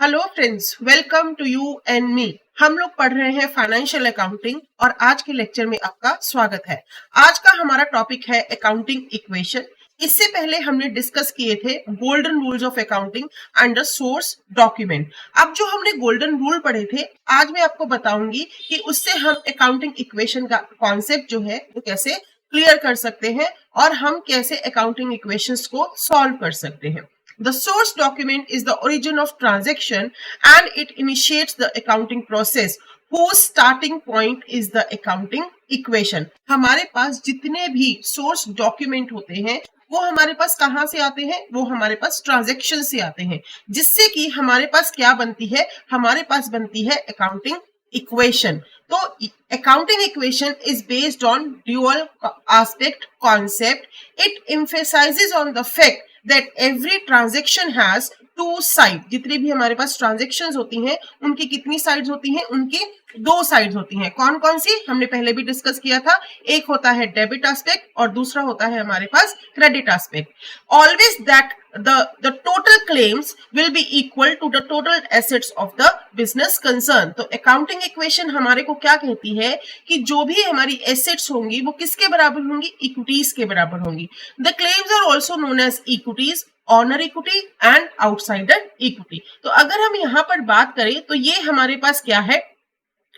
Hello friends, welcome to you and me. हम लोग पढ़ रहे हैं फाइनेंशियल अकाउंटिंग और आज के लेक्चर में आपका स्वागत है। आज का हमारा टॉपिक है अकाउंटिंग इक्वेशन। इससे पहले हमने डिस्कस किए थे golden rules of accounting and the source document. अब जो हमने गोल्डन रूल पढ़े थे, आज मैं आपको बताऊंगी कि उससे हम अकाउंटिंग इक्वेशन का कॉन्सेप्ट जो है वो कैसे क्लियर कर सकते हैं और हम कैसे अकाउंटिंग इक्वेशंस को सॉल्व कर सकते हैं। The source document is the origin of transaction and it initiates the accounting process whose starting point is the accounting equation। हमारे पास जितने भी सोर्स डॉक्यूमेंट होते हैं वो हमारे पास कहाँ से आते हैं? वो हमारे पास ट्रांजैक्शन से आते हैं, जिससे कि हमारे पास क्या बनती है? हमारे पास बनती है अकाउंटिंग इक्वेशन। तो accounting equation is based on dual aspect concept. It emphasises on the fact that every transaction has two side। जितनी भी हमारे पास ट्रांजेक्शन्स होती हैं उनकी कितनी साइड्स होती हैं? उनकी दो साइड्स होती हैं। कौन कौन सी? हमने पहले भी डिस्कस किया था। एक होता है डेबिट एस्पेक्ट और दूसरा होता है हमारे पास credit aspect. Always that the total claims will be equal to the total assets of the business concern। तो अकाउंटिंग इक्वेशन हमारे को क्या कहती है कि जो भी हमारी एसेट्स होंगी वो किसके बराबर होंगी? इक्विटीज के बराबर होंगी। The claims are also known as equities, owner equity and outsider equity. तो अगर हम यहाँ पर बात करें तो ये हमारे पास क्या है?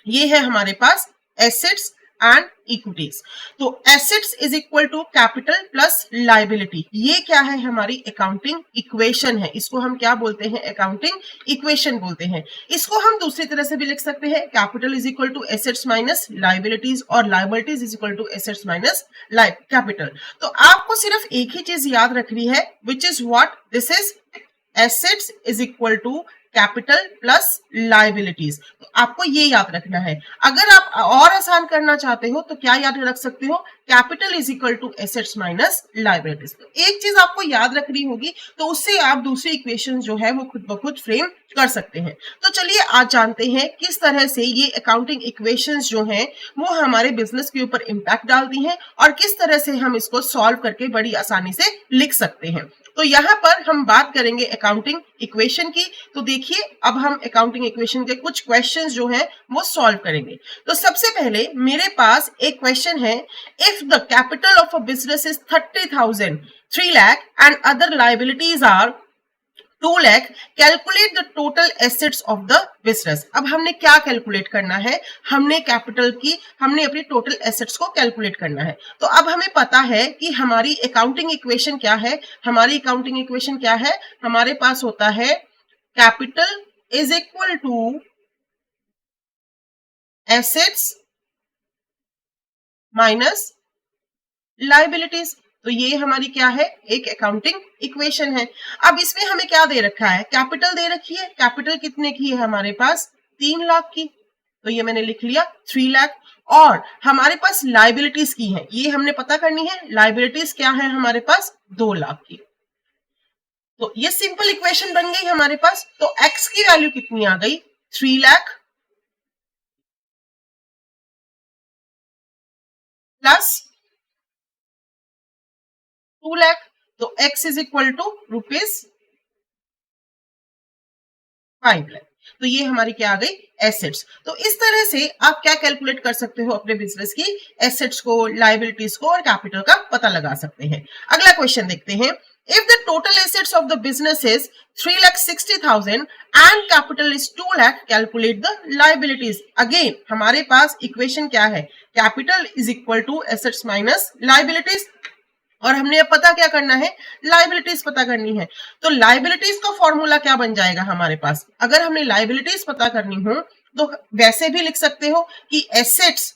ये है हमारे पास एसेट्स एंड इक्विटीज। तो assets is equal to capital plus liability. ये क्या है? हमारी अकाउंटिंग इक्वेशन है। इसको हम क्या बोलते हैं? अकाउंटिंग इक्वेशन बोलते हैं। इसको हम दूसरी तरह से भी लिख सकते हैं, capital is equal to assets minus liabilities और liabilities is equal to assets minus capital. तो आपको सिर्फ एक ही चीज याद रखनी है, which is what? This is assets is equal to capital plus liabilities. तो आपको ये याद रखना है। अगर आप और आसान करना चाहते हो तो क्या याद रख सकते हो? Capital is equal to assets minus liabilities. तो एक चीज आपको याद रखनी होगी, तो उससे आप दूसरी इक्वेशन जो है वो खुद ब खुद फ्रेम कर सकते हैं। तो चलिए आज जानते हैं किस तरह से ये अकाउंटिंग इक्वेशंस जो हैं वो हमारे बिजनेस के ऊपर इम्पैक्ट डालती हैं और किस तरह से हम इसको सॉल्व करके बड़ी आसानी से लिख सकते हैं। तो यहाँ पर हम बात करेंगे अकाउंटिंग इक्वेशन की। तो देखिए, अब हम अकाउंटिंग इक्वेशन के कुछ क्वेश्चंस जो हैं वो सॉल्व करेंगे। तो सबसे पहले मेरे पास एक क्वेश्चन है, if the capital of a business is 30,000, 3 lakh and other liabilities are 2 lakh, calculate the total assets of the business. अब हमने क्या कैलकुलेट करना है? हमने अपनी टोटल एसेट्स को कैलकुलेट करना है। तो अब हमें पता है कि हमारी अकाउंटिंग इक्वेशन क्या है। हमारी अकाउंटिंग इक्वेशन क्या है? हमारे पास होता है capital is equal to assets minus liabilities. तो ये हमारी क्या है? एक अकाउंटिंग इक्वेशन है। अब इसमें हमें क्या दे रखा है? कैपिटल दे रखी है। कैपिटल कितने की है हमारे पास? 3 लाख की। तो ये मैंने लिख लिया 3 लाख। और हमारे पास लायबिलिटीज की है, ये हमने पता करनी है। लायबिलिटीज क्या है हमारे पास? 2 लाख की। तो ये सिंपल इक्वेशन बन गई हमारे पास। तो एक्स की वैल्यू कितनी आ गई? 3 लाख प्लस 2 लाख। तो x is equal to rupees 5 lakh. तो ये हमारी क्या आ गई? एसेट्स। तो इस तरह से आप क्या कैलकुलेट कर सकते हो अपने बिजनेस की एसेट्स को, लायबिलिटीज को और कैपिटल का पता लगा सकते हैं। अगला क्वेश्चन देखते हैं, if the total assets of the business is 3,60,000 and capital is 2 lakh, calculate the liabilities. Again हमारे पास इक्वेशन क्या है? Capital is equal to assets minus liabilities. और हमने अब पता क्या करना है? लायबिलिटीज पता करनी है। तो लायबिलिटीज का फॉर्मूला क्या बन जाएगा हमारे पास? अगर हमने लायबिलिटीज पता करनी हो तो वैसे भी लिख सकते हो कि assets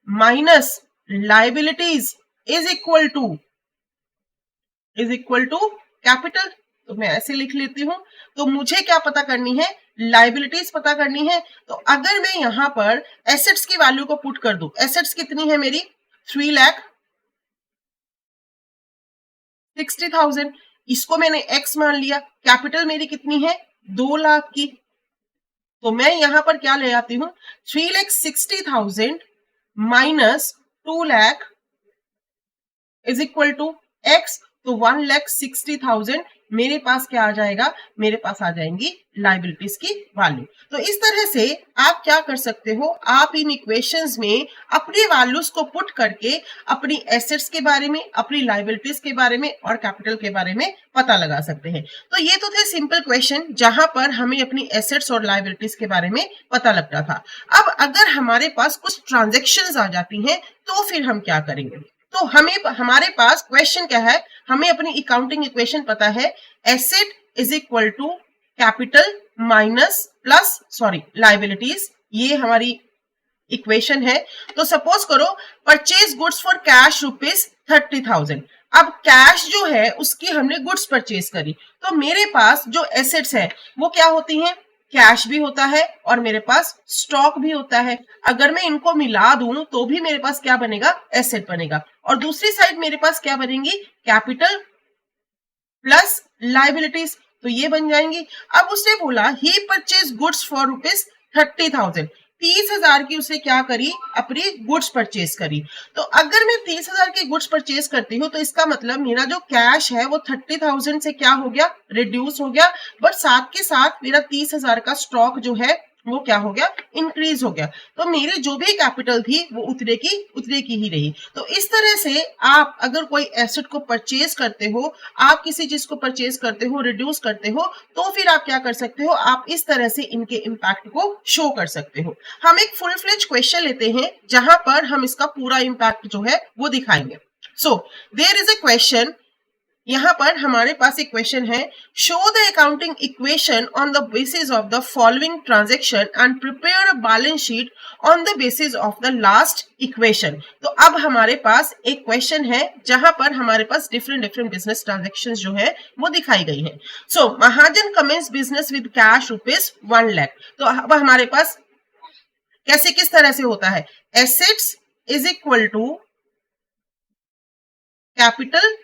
minus liabilities is equal to capital. तो मैं ऐसे लिख लेती हूं। तो मुझे क्या पता करनी है? लायबिलिटीज पता करनी है। तो अगर मैं यहां पर एसेट्स की वैल्यू को पुट कर दूं, एसेट्स कितनी है मेरी? 3,60,000। इसको मैंने x मान लिया। कैपिटल मेरी कितनी है? 2 लाख की। तो मैं यहां पर क्या ले आती हूं? 3,60,000 minus 2 lakh is equal to x। तो 1,60,000 मेरे पास क्या आ जाएगा, मेरे पास आ जाएंगी लाइबिलिटीज की वैल्यू। तो इस तरह से आप क्या कर सकते हो, आप इन इक्वेशंस में अपनी वैल्यूज को पुट करके अपनी एसेट्स के बारे में, अपनी लाइबिलिटीज के बारे में और कैपिटल के बारे में पता लगा सकते हैं। तो ये तो थे सिंपल क्वेश्चन जहां पर हमें अपनी एसेट्स और लाइबिलिटीज के बारे में पता लगता था। अब अगर हमारे पास कुछ ट्रांजैक्शंस आ जाती हैं तो फिर हम क्या करेंगे? तो हमारे पास क्वेश्चन क्या है, हमें अपनी अकाउंटिंग इक्वेशन पता है, asset is equal to capital minus plus liabilities, ये हमारी इक्वेशन है। तो सपोज करो परचेज गुड्स फॉर कैश ₹30,000। अब कैश जो है उसकी हमने गुड्स परचेज करी, तो मेरे पास जो एसेट्स है वो क्या होती हैं, कैश भी होता है और मेरे पास स्टॉक भी होता है। अगर मैं इनको मिला दूं तो भी मेरे पास क्या बनेगा, एसेट बनेगा। और दूसरी साइड मेरे पास क्या बनेंगी, कैपिटल प्लस लाइबिलिटीज, तो ये बन जाएंगी। अब उसने बोला ही परचेज गुड्स फॉर ₹30,000, 30,000 की उसने क्या करी, अपनी गुड्स परचेज करी। तो अगर मैं 30,000 की गुड्स परचेज करती हूँ तो इसका मतलब मेरा जो कैश है वो 30,000 से क्या हो गया, रिड्यूस हो गया, बट साथ के साथ मेरा 30,000 का स्टॉक जो है वो क्या हो गया, इंक्रीज हो गया। तो मेरी जो भी कैपिटल थी वो उतने की ही रही। तो इस तरह से आप अगर कोई एसेट को परचेज करते हो, आप किसी चीज को परचेज करते हो, रिड्यूस करते हो, तो फिर आप क्या कर सकते हो, आप इस तरह से इनके इंपैक्ट को शो कर सकते हो। हम एक फुल फ्लेज क्वेश्चन लेते हैं जहां पर हम इसका पूरा इंपैक्ट जो है वो दिखाएंगे। So there is a question, यहां पर हमारे पास एक क्वेश्चन है, show the accounting equation on the basis of the following transaction and prepare a balance sheet on the basis of the last equation. तो अब हमारे पास एक क्वेश्चन है जहां पर हमारे पास डिफरेंट बिजनेस ट्रांजैक्शंस जो है वो दिखाई गई हैं। So Mahajan commence business with cash ₹1 lakh. तो अब हमारे पास कैसे, किस तरह से होता है, assets is equal to capital,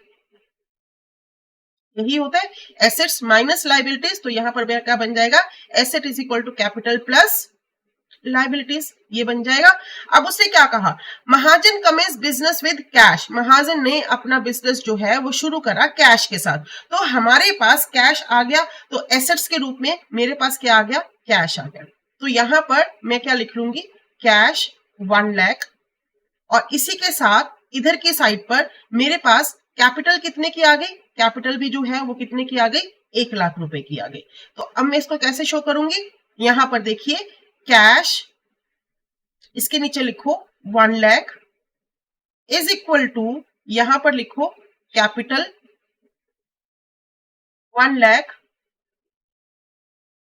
यही होता है, एसेट्स माइनस लाइबिलिटीज। तो यहां पर क्या बन जाएगा, asset is equal to capital plus liabilities, ये बन जाएगा। अब उसने क्या कहा, Mahajan commence business with cash, Mahajan ने अपना बिजनेस जो है वो शुरू करा कैश के साथ। तो हमारे पास कैश आ गया, तो एसेट्स के रूप में मेरे पास क्या आ गया, कैश आ गया। तो यहां पर मैं क्या लिख लूंगी, कैश 1 लाख, और इसी के साथ इधर की साइड पर मेरे पास कैपिटल कितने की आ गई, कैपिटल भी जो है वो कितने की आ गई, 1 लाख रुपए की आ गई। तो अब मैं इसको कैसे शो करूंगी, यहां पर देखिए कैश, इसके नीचे लिखो 1 लाख इज इक्वल टू, यहां पर लिखो कैपिटल 1 लाख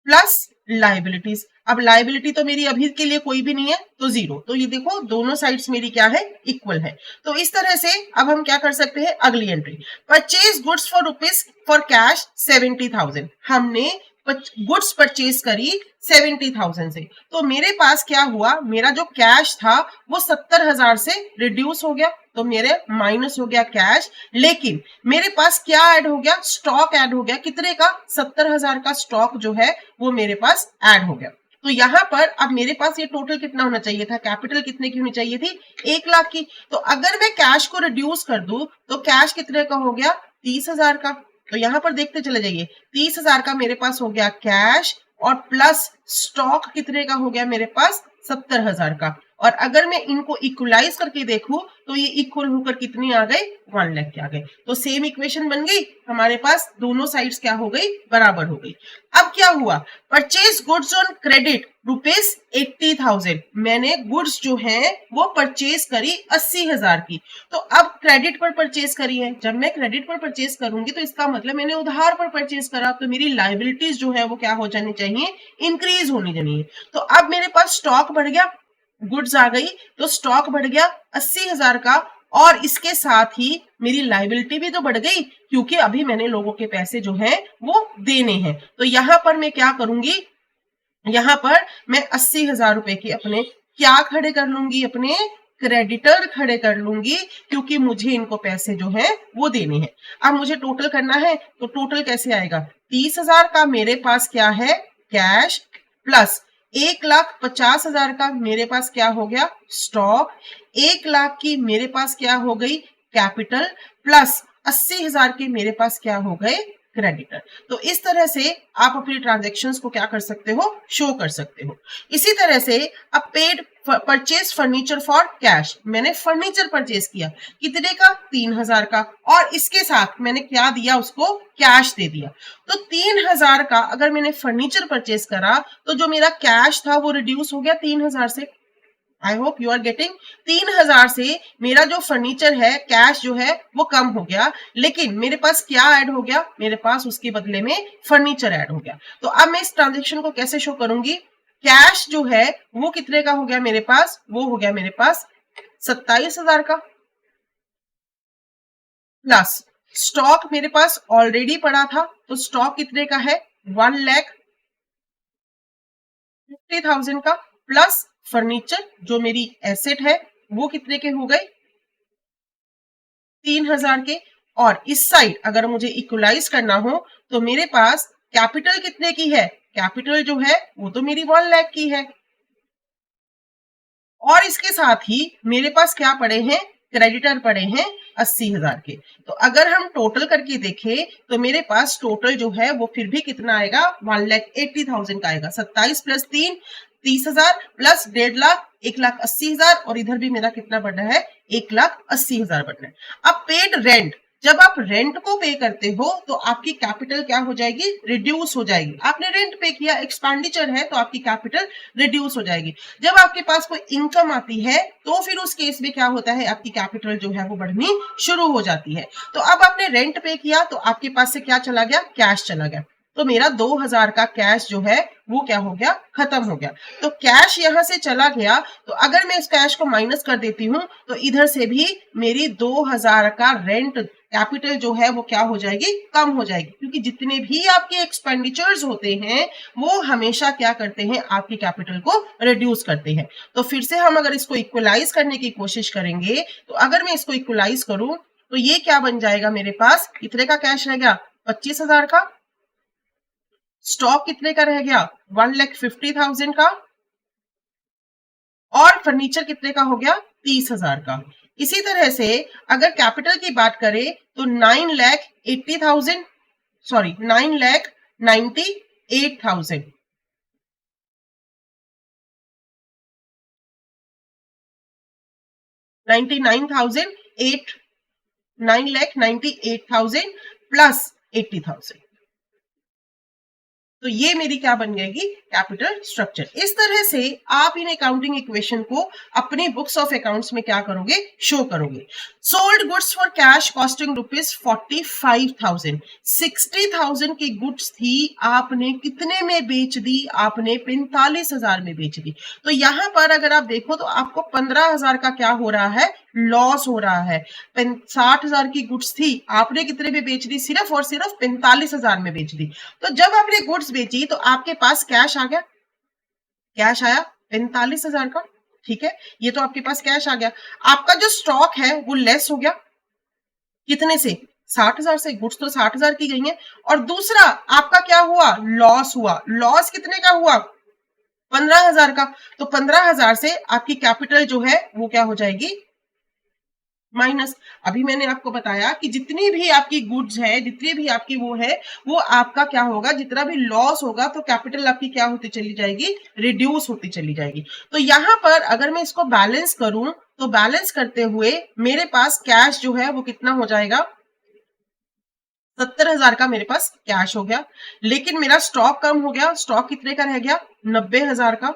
प्लस लाइबिलिटीज। अब लाइबिलिटी तो मेरी अभी के लिए कोई भी नहीं है, तो 0। तो ये देखो दोनों साइड्स मेरी क्या है, इक्वल है। तो इस तरह से अब हम क्या कर सकते हैं, अगली entry, purchase goods for cash 70,000, हमने गुड्स परचेज करी 70,000 से। तो मेरे पास क्या हुआ, मेरा जो कैश था वो 70,000 से रिड्यूस हो गया, तो मेरे माइनस हो गया कैश, लेकिन मेरे पास क्या ऐड हो गया, स्टॉक ऐड हो गया, कितने का, 70,000 का स्टॉक जो है वो मेरे पास ऐड हो गया। तो यहां पर अब मेरे पास ये टोटल कितना होना चाहिए था, कैपिटल कितने की होनी चाहिए थी, 1 लाख की। तो अगर मैं कैश को रिड्यूस कर दूं तो कैश कितने का हो गया, 30,000 का। तो यहां पर देखते चले जाइए, 30,000 का मेरे पास हो गया कैश, और प्लस स्टॉक कितने का हो गया मेरे पास, 70,000 का। और अगर मैं इनको इक्वलाइज करके देखूं तो ये इक्वल होकर कितनी आ गई, 1 लाख के आ गए। तो सेम इक्वेशन बन गई हमारे पास, दोनों साइड्स क्या हो गई, बराबर हो गई। अब क्या हुआ, परचेज गुड्स ऑन क्रेडिट ₹80,000, मैंने गुड्स जो है वो परचेज करी 80,000 की। तो अब क्रेडिट पर परचेज करी है, जब मैं क्रेडिट पर परचेज करूंगी तो इसका मतलब मैंने उधार पर परचेज करा, तो मेरी लाइबिलिटीज जो है वो क्या हो जानी चाहिए, इंक्रीज होनी चाहिए। तो अब मेरे पास स्टॉक बढ़ गया, गुड्स आ गई, तो स्टॉक बढ़ गया 80,000 का, और इसके साथ ही मेरी लाइबिलिटी भी तो बढ़ गई, क्योंकि अभी मैंने लोगों के पैसे जो है वो देने हैं। तो यहां पर मैं क्या करूंगी, यहां पर मैं 80,000 रुपए के अपने क्या खड़े कर लूंगी, अपने क्रेडिटर खड़े कर लूंगी, क्योंकि मुझे इनको पैसे जो है वो देने हैं। अब मुझे टोटल करना है, तो टोटल कैसे आएगा, 30,000 का मेरे पास क्या है, कैश, प्लस 1,50,000 का मेरे पास क्या हो गया, स्टॉक, 1 लाख की मेरे पास क्या हो गई, कैपिटल, प्लस 80,000 के मेरे पास क्या हो गए, क्रेडिटर। तो इस तरह से आप अपनी ट्रांजैक्शंस को क्या कर सकते हो, शो कर सकते हो। इसी तरह से अब paid purchase furniture for cash, मैंने फर्नीचर परचेज किया, कितने का, 3000 का, और इसके साथ मैंने क्या दिया, उसको कैश दे दिया। तो 3000 का अगर मैंने फर्नीचर परचेज करा तो जो मेरा कैश था वो रिड्यूस हो गया 3000 से। I hope you are getting. 3000 से मेरा जो फर्नीचर है, कैश जो है वो कम हो गया, लेकिन मेरे पास क्या ऐड हो गया, मेरे पास उसके बदले में फर्नीचर ऐड हो गया। तो अब मैं इस ट्रांजेक्शन को कैसे शो करूंगी, कैश जो है वो कितने का हो गया मेरे पास, वो हो गया मेरे पास 27,000 का, प्लस स्टॉक मेरे पास ऑलरेडी पड़ा था, तो स्टॉक कितने का है, 1,50,000 का, प्लस फर्नीचर जो मेरी एसेट है वो कितने के हो गए, 3,000 के। और इस साइड अगर मुझे इक्वलाइज करना हो तो मेरे पास कैपिटल कितने की है, कैपिटल जो है वो तो मेरी 1 लाख की है, और इसके साथ ही मेरे पास क्या पड़े हैं, क्रेडिटर पड़े हैं 80,000 के। तो अगर हम टोटल करके देखें तो मेरे पास टोटल जो है वो फिर भी कितना आएगा, 1,80,000 का आएगा। 27 प्लस 3 30,000 प्लस 1.5 लाख 1,80,000, और इधर भी मेरा कितना बढ़ रहा है, 1,80,000 बढ़ रहा है। अब पेड रेंट, जब आप रेंट को पे करते हो तो आपकी कैपिटल क्या हो जाएगी, रिड्यूस हो जाएगी। आपने रेंट पे किया, एक्सपेंडिचर है, तो आपकी कैपिटल रिड्यूस हो जाएगी। जब आपके पास कोई इनकम आती है तो फिर उस केस में क्या होता है, आपकी कैपिटल जो है वो बढ़नी शुरू हो जाती है। तो अब आपने रेंट पे किया तो आपके पास से क्या चला गया, कैश चला गया। तो मेरा 2,000 का कैश जो है वो क्या हो गया, खत्म हो गया। तो कैश यहां से चला गया, तो अगर मैं इस कैश को माइनस कर देती हूं तो इधर से भी मेरी 2,000 का रेंट कैपिटल जो है वो क्या हो जाएगी, कम हो जाएगी, क्योंकि जितने भी आपके एक्सपेंडिचर्स होते हैं वो हमेशा क्या करते हैं, आपकी कैपिटल को रिड्यूस करते हैं। तो फिर से हम अगर इसको इक्वलाइज करने की कोशिश करेंगे, तो अगर मैं इसको इक्वलाइज करूं तो ये क्या बन जाएगा, मेरे पास कितने का कैश रह गया, 25,000 का, स्टॉक कितने का रह गया, 1,50,000 का, और फर्नीचर कितने का हो गया, 30,000 का। इसी तरह से अगर कैपिटल की बात करें तो 9,80,000, सॉरी 9,98,000, 99,008, 9,98,000 प्लस 80,000। तो ये मेरी क्या बन जाएगी, कैपिटल स्ट्रक्चर। इस तरह से आप इन अकाउंटिंग इक्वेशन को अपने बुक्स ऑफ अकाउंट्स में क्या करोगे, शो करोगे। Sold goods for cash costing ₹45,000, 60,000 की गुड्स थी, आपने कितने में बेच दी, आपने 45,000 में बेच दी। तो यहां पर अगर आप देखो तो आपको 15,000 का क्या हो रहा है, लॉस हो रहा है। 60,000 की गुड्स थी, आपने कितने में बेच दी, सिर्फ और सिर्फ 45,000 में बेच दी। तो जब आपने गुड्स बेची तो आपके पास कैश आ गया, कैश आया 45,000 का, ठीक है, ये तो आपके पास कैश आ गया। आपका जो स्टॉक है वो लेस हो गया, कितने से, 60,000 से, गुड्स तो 60,000 की गई है। और दूसरा आपका क्या हुआ, लॉस हुआ, लॉस कितने का हुआ, 15,000 का। तो 15,000 से आपकी कैपिटल जो है वो क्या हो जाएगी, माइनस। अभी मैंने आपको बताया कि जितनी भी आपकी गुड्स है, जितनी भी आपकी वो है, वो आपका क्या होगा, जितना भी लॉस होगा तो कैपिटल आपकी क्या होती चली जाएगी, रिड्यूस होती चली जाएगी। तो यहां पर अगर मैं इसको बैलेंस करूं तो बैलेंस करते हुए मेरे पास कैश जो है वो कितना हो जाएगा, 70,000 का मेरे पास कैश हो गया, लेकिन मेरा स्टॉक कम हो गया, स्टॉक कितने का रह गया, 90,000 का,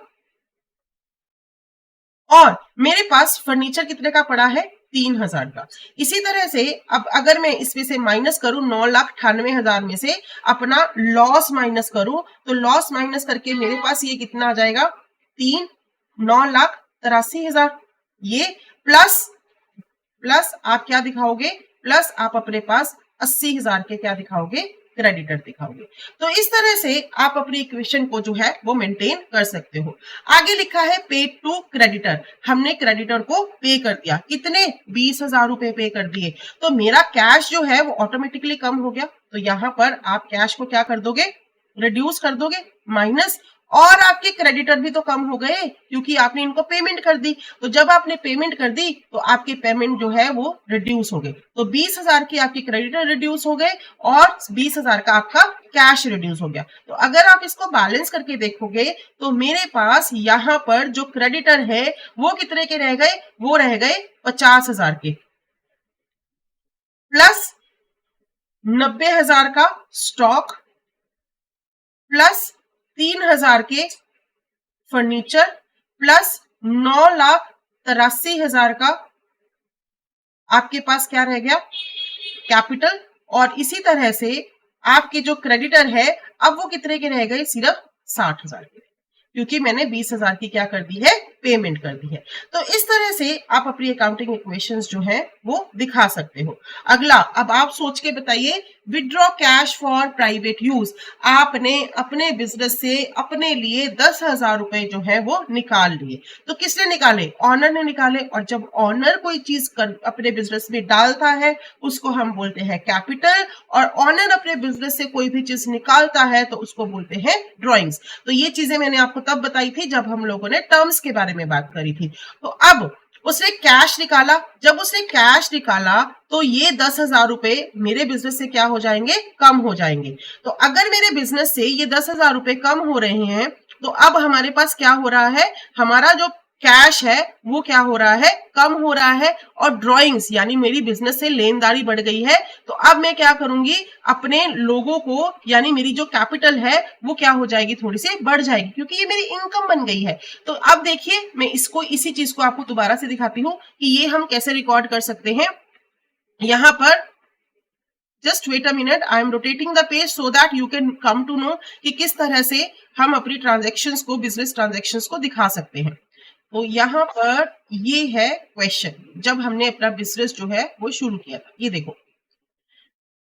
और मेरे पास फर्नीचर कितने का पड़ा है, 3,000 का। इसी तरह से अब अगर मैं इसमें से माइनस करूं, 9,98,000 में से अपना लॉस माइनस करूं, तो लॉस माइनस करके मेरे पास ये कितना आ जाएगा, 9,83,000। ये प्लस प्लस आप क्या दिखाओगे, प्लस आप अपने पास 80,000 के क्या दिखाओगे, क्रेडिटर दिखाओगे। तो इस तरह से आप अपनी इक्वेशन को जो है वो मेंटेन कर सकते हो। आगे लिखा है पेड टू क्रेडिटर, हमने क्रेडिटर को पे कर दिया, कितने, 20,000 रुपए पे कर दिए। तो मेरा कैश जो है वो ऑटोमेटिकली कम हो गया। तो यहां पर आप कैश को क्या कर दोगे, रिड्यूस कर दोगे, माइनस और आपके क्रेडिटर भी तो कम हो गए क्योंकि आपने इनको पेमेंट कर दी। तो जब आपने पेमेंट कर दी तो आपके पेमेंट जो है वो रिड्यूस हो गए। तो 20,000 की आपकी क्रेडिटर रिड्यूस हो गए और 20,000 का आपका कैश रिड्यूस हो गया। तो अगर आप इसको बैलेंस करके देखोगे तो मेरे पास यहाँ पर जो क्रेडिटर है वो कितने के रह गए, वो रह गए 50,000 के, प्लस 90,000 का स्टॉक, प्लस 3,000 के फर्नीचर, प्लस 9,83,000 का आपके पास क्या रह गया, कैपिटल। और इसी तरह से आपके जो क्रेडिटर है अब वो कितने के रह गए, सिर्फ 60,000 के, क्योंकि मैंने 20,000 की क्या कर दी है, पेमेंट कर दी है। तो इस तरह से आप अपनी अकाउंटिंग इक्वेशंस जो है वो दिखा सकते हो। अगला, अब आप सोच के बताइए, withdraw cash for private use. आपने अपने बिजनेस से अपने लिए 10,000 रुपए जो है वो निकाल लिए। तो किसने निकाले, ऑनर ने निकाले। और जब ऑनर कोई चीज अपने बिजनेस में डालता है उसको हम बोलते हैं कैपिटल, और ऑनर अपने बिजनेस से कोई भी चीज निकालता है तो उसको बोलते हैं ड्रॉइंग्स। तो ये चीजें मैंने आपको तब बताई थी जब हम लोगों ने टर्म्स के बारे में बात करी थी। तो अब उसने कैश निकाला, जब उसने कैश निकाला तो ये 10,000 रुपए मेरे बिजनेस से क्या हो जाएंगे, कम हो जाएंगे। तो अगर मेरे बिजनेस से ये 10,000 रुपए कम हो रहे हैं तो अब हमारे पास क्या हो रहा है, हमारा जो कैश है वो क्या हो रहा है, कम हो रहा है। और ड्रॉइंग्स यानी मेरी बिजनेस से लेनदारी बढ़ गई है। तो अब मैं क्या करूंगी, अपने लोगों को यानी मेरी जो कैपिटल है वो क्या हो जाएगी, थोड़ी सी बढ़ जाएगी, क्योंकि ये मेरी इनकम बन गई है। तो अब देखिए मैं इसको, इसी चीज को आपको दोबारा से दिखाती हूँ कि ये हम कैसे रिकॉर्ड कर सकते हैं। यहां पर just wait a minute, I am rotating the page so that you can come to know कि किस तरह से हम अपनी ट्रांजेक्शन्स को, बिजनेस ट्रांजेक्शन्स को दिखा सकते हैं। तो यहाँ पर ये है क्वेश्चन, जब हमने अपना बिजनेस जो है वो शुरू किया था। ये देखो,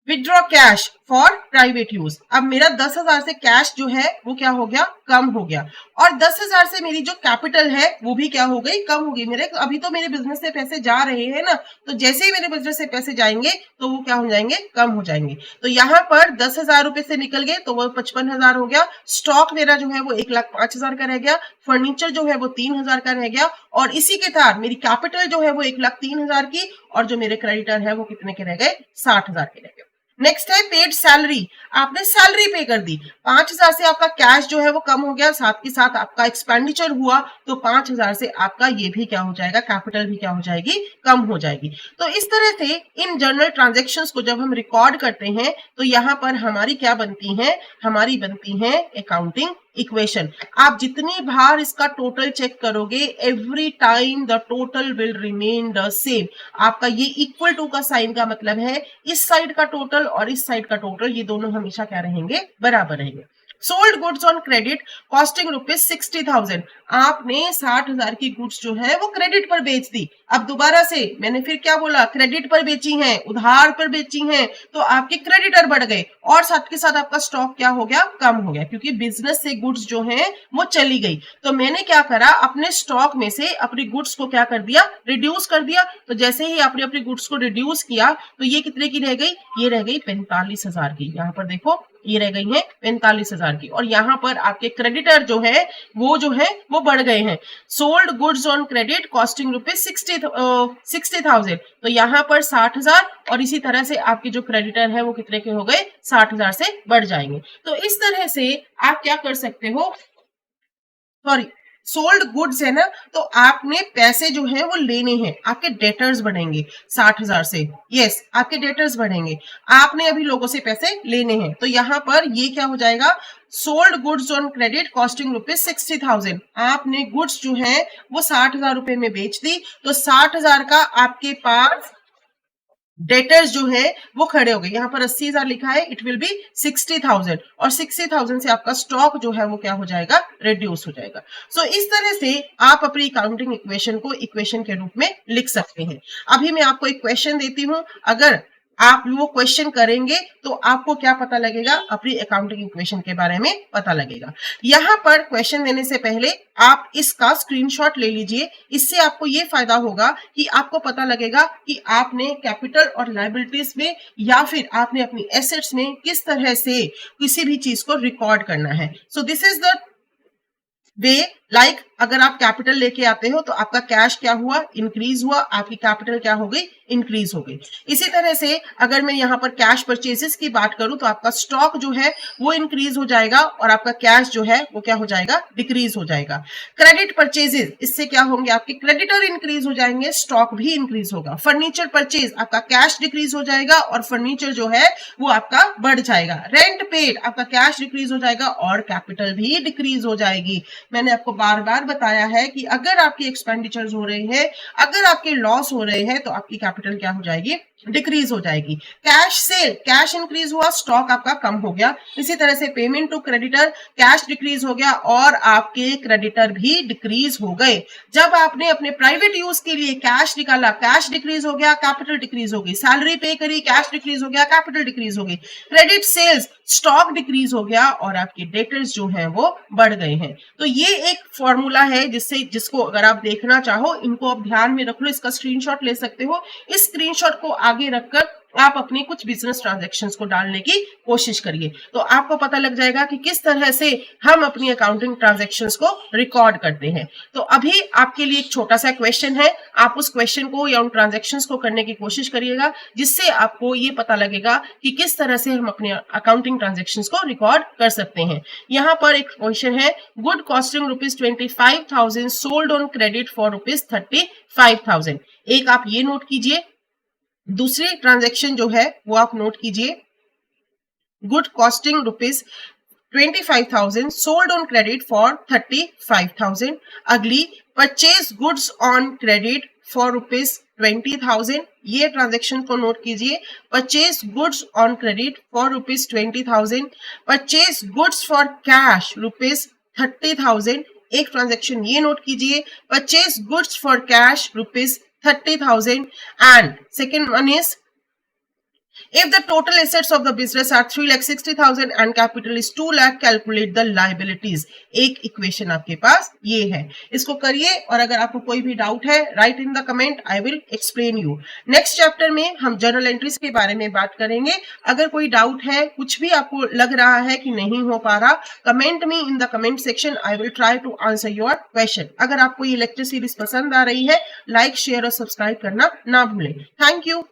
withdraw cash for private use. अब मेरा 10,000 से कैश जो है वो क्या हो गया, कम हो गया। और 10,000 से मेरी जो कैपिटल है वो भी क्या हो गई, कम हो गई। मेरे अभी तो मेरे बिजनेस से पैसे जा रहे हैं ना, तो जैसे ही मेरे बिजनेस से पैसे जाएंगे तो वो क्या हो जाएंगे, कम हो जाएंगे। तो यहाँ पर 10,000 रुपए से निकल गए तो वो 55,000 हो गया। स्टॉक मेरा जो है वो 1,05,000 का रह गया। फर्नीचर जो है वो 3,000 का रह गया। और इसी के साथ मेरी कैपिटल जो है वो 1,03,000 की, और जो मेरे क्रेडिटर है वो कितने के रह गए, 60,000 के रह गए। नेक्स्ट है पेड सैलरी। आपने सैलरी पे कर दी, 5,000 से आपका कैश जो है वो कम हो गया, साथ के साथ आपका एक्सपेंडिचर हुआ, तो 5,000 से आपका ये भी क्या हो जाएगा, कैपिटल भी क्या हो जाएगी, कम हो जाएगी। तो इस तरह से इन जर्नल ट्रांजेक्शन्स को जब हम रिकॉर्ड करते हैं तो यहाँ पर हमारी क्या बनती है, हमारी बनती है अकाउंटिंग इक्वेशन। आप जितनी बार इसका टोटल चेक करोगे, every time the total will remain the same. आपका ये इक्वल टू का साइन का मतलब है इस साइड का टोटल और इस साइड का टोटल, ये दोनों हमेशा क्या रहेंगे, बराबर रहेंगे। Sold goods on credit costing ₹60,000। आपने 60,000 की गुड्स जो है वो क्रेडिट पर बेच दी। अब दोबारा से मैंने फिर क्या बोला, क्रेडिट पर बेची हैं, उधार पर बेची हैं, तो आपके क्रेडिटर बढ़ गए और साथ के साथ आपका स्टॉक क्या हो गया, कम हो गया, क्योंकि बिजनेस से गुड्स जो है वो चली गई। तो मैंने क्या करा, अपने स्टॉक में से अपनी गुड्स को क्या कर दिया, रिड्यूस कर दिया। तो जैसे ही आपने अपनी गुड्स को रिड्यूस किया तो ये कितने की रह गई, ये रह गई 45,000 की। यहाँ पर देखो ये रह गई है 45,000 की। और यहाँ पर आपके क्रेडिटर जो है वो बढ़ गए हैं। Sold goods on credit costing ₹60,000। तो यहाँ पर 60,000 और इसी तरह से आपके जो क्रेडिटर है वो कितने के हो गए, 60,000 से बढ़ जाएंगे। तो इस तरह से आप क्या कर सकते हो, सॉरी सोल्ड गुड्स है ना, तो आपने पैसे जो है वो लेने हैं, आपके डेटर्स बढ़ेंगे 60,000 से। यस, आपके डेटर्स बढ़ेंगे, आपने अभी लोगों से पैसे लेने हैं। तो यहाँ पर ये क्या हो जाएगा, sold goods on credit costing ₹60,000। आपने गुड्स जो है वो 60,000 रुपए में बेच दी, तो 60,000 का आपके पास डेटर्स जो है वो खड़े हो गए। यहाँ पर 80,000 लिखा है, इट विल बी 60,000, और 60,000 से आपका स्टॉक जो है वो क्या हो जाएगा, रिड्यूस हो जाएगा। सो इस तरह से आप अपनी अकाउंटिंग इक्वेशन को इक्वेशन के रूप में लिख सकते हैं। अभी मैं आपको एक क्वेश्चन देती हूं, अगर आप वो क्वेश्चन करेंगे तो आपको क्या पता लगेगा, अपनी अकाउंटिंग इक्वेशन के बारे में पता लगेगा। यहाँ पर क्वेश्चन देने से पहले आप इसका स्क्रीनशॉट ले लीजिए, इससे आपको ये फायदा होगा कि आपको पता लगेगा कि आपने कैपिटल और लायबिलिटीज में या फिर आपने अपनी एसेट्स में किस तरह से किसी भी चीज को रिकॉर्ड करना है। So this is the way like अगर आप कैपिटल लेके आते हो तो आपका कैश क्या हुआ, इंक्रीज हुआ, आपकी कैपिटल क्या हो गई, इंक्रीज हो गई। इसी तरह से अगर मैं यहाँ पर कैश परचेजेस की बात करूं तो आपका स्टॉक जो है वो इंक्रीज हो जाएगा और आपका कैश जो है वो क्या हो जाएगा, डिक्रीज हो जाएगा। क्रेडिट परचेजेस, इससे क्या होंगे, आपके क्रेडिटर इंक्रीज हो जाएंगे, स्टॉक भी इंक्रीज होगा। फर्नीचर परचेज, आपका कैश डिक्रीज हो जाएगा और फर्नीचर जो है वो आपका बढ़ जाएगा। रेंट पेड, आपका कैश डिक्रीज हो जाएगा और कैपिटल भी डिक्रीज हो जाएगी। मैंने आपको बार बार बताया है कि अगर आपके एक्सपेंडिचर्स हो रहे हैं, अगर आपके लॉस हो रहे हैं तो आपकी कैपिटल क्या हो जाएगी, डिक्रीज हो जाएगी। कैश सेल, कैश इंक्रीज हुआ, स्टॉक आपका कम हो गया। इसी तरह से payment to creditor, cash decrease हो गया और आपके क्रेडिटर भी डिक्रीज हो गए। जब आपने अपने प्राइवेट यूज के लिए कैश निकाला, कैश डिक्रीज हो गया, कैपिटल डिक्रीज हो गई। सैलरी पे करी, कैश डिक्रीज हो गया, कैपिटल डिक्रीज हो गई। क्रेडिट सेल्स, स्टॉक डिक्रीज हो गया और आपके डेटर्स जो हैं वो बढ़ गए हैं। तो ये एक फॉर्मूला है जिसको अगर आप देखना चाहो, इनको आप ध्यान में रख लो, इसका स्क्रीनशॉट ले सकते हो। इस स्क्रीनशॉट को आगे रखकर आप अपने कुछ बिजनेस ट्रांजैक्शंस को डालने की कोशिश करिए, तो आपको पता लग जाएगा कि किस तरह से हम अपनी अकाउंटिंग ट्रांजैक्शंस को रिकॉर्ड करते हैं। तो अभी आपके लिए एक छोटा सा क्वेश्चन है, आप उस क्वेश्चन को या उन ट्रांजैक्शंस को करने की कोशिश करिएगा, जिससे आपको ये पता लगेगा कि किस तरह से हम अपने अकाउंटिंग ट्रांजैक्शंस को रिकॉर्ड कर सकते हैं। यहाँ पर एक क्वेश्चन है, good costing ₹25,000 sold on credit for ₹35,000। एक आप ये नोट कीजिए, दूसरी ट्रांजैक्शन जो है वो आप नोट कीजिए, good costing ₹25,000 sold on credit for 35,000। अगली, purchase goods on credit for ₹20,000। ये ट्रांजैक्शन को नोट कीजिए, purchase goods on credit for ₹20,000। Purchase goods for cash ₹30,000। एक ट्रांजैक्शन ये नोट कीजिए, purchase goods for cash ₹30,000। and second one is, if the total assets of the business are 3,60,000 and capital is 2 lakh, calculate the liabilities। एक equation आपके पास ये है, इसको करिए और अगर आपको कोई भी डाउट है, right in the comment, I will explain you. Next chapter में हम जर्नल एंट्रीज के बारे में बात करेंगे। अगर कोई डाउट है, कुछ भी आपको लग रहा है कि नहीं हो पा रहा, comment me in the comment section, I will try to answer your question. अगर आपको ये लेक्चर सीरीज पसंद आ रही है, लाइक, शेयर और सब्सक्राइब करना ना भूलें। Thank you.